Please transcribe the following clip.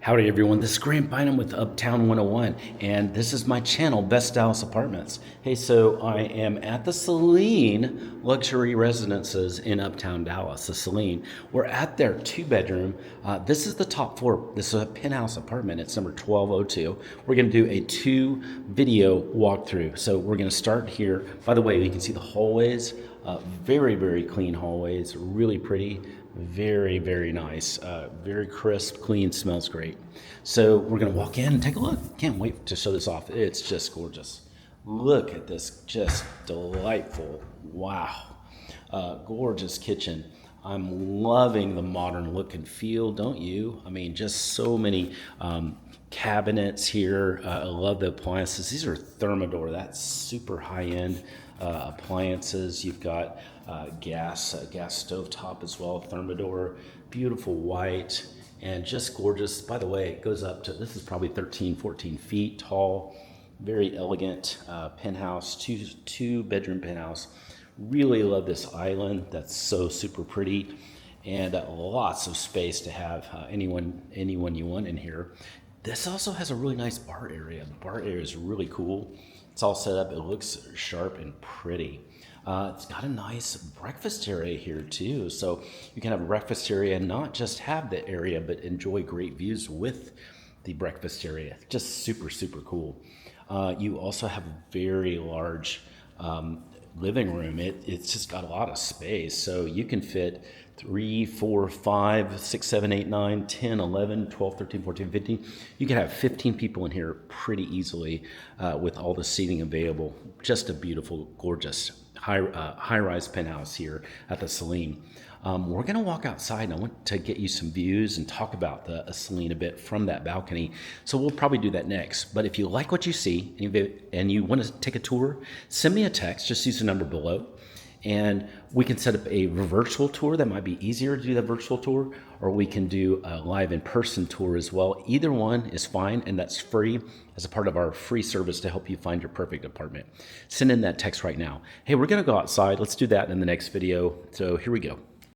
Howdy everyone, this is Graham Bynum with Uptown 101, and this is my channel, Best Dallas Apartments. Hey, so I am at the Selene Luxury Residences in Uptown Dallas, the Selene. We're at their two-bedroom. This is the top floor. This is a penthouse apartment. It's number 1202. We're gonna do a two-video walkthrough. So we're gonna start here. By the way, you can see the hallways, very, very clean hallways, really pretty. Very, very nice. Very crisp, clean, smells great. So we're gonna walk in and take a look. Can't wait to show this off. It's just gorgeous. Look at this, just delightful. Wow. Gorgeous kitchen. I'm loving the modern look and feel, don't you? I mean, just so many cabinets here. I love the appliances. These are Thermador. That's super high-end appliances. You've got gas stove top as well, Thermador, beautiful white, and just gorgeous. By the way, it goes up to, this is probably 13, 14 feet tall, very elegant penthouse, two bedroom penthouse. Really love this island. That's so super pretty, and lots of space to have anyone you want in here. This also has a really nice bar area. The bar area is really cool. It's all set up. It looks sharp and pretty. It's got a nice breakfast area here too. So you can have a breakfast area and not just have the area, but enjoy great views with the breakfast area. Just super, super cool. You also have a very large living room. It's just got a lot of space. So you can fit 3, 4, 5, 6, 7, 8, 9, 10, 11, 12, 13, 14, 15. You can have 15 people in here pretty easily with all the seating available. Just a beautiful, gorgeous high-rise penthouse here at the Selene. We're going to walk outside, and I want to get you some views and talk about the Selene a bit from that balcony. So we'll probably do that next. But if you like what you see and you want to take a tour, send me a text. Just use the number below. And we can set up a virtual tour. That might be easier to do the virtual tour, or we can do a live in-person tour as well. Either one is fine, and that's free as a part of our free service to help you find your perfect apartment. Send in that text right now. Hey, we're gonna go outside. Let's do that in the next video. So here we go.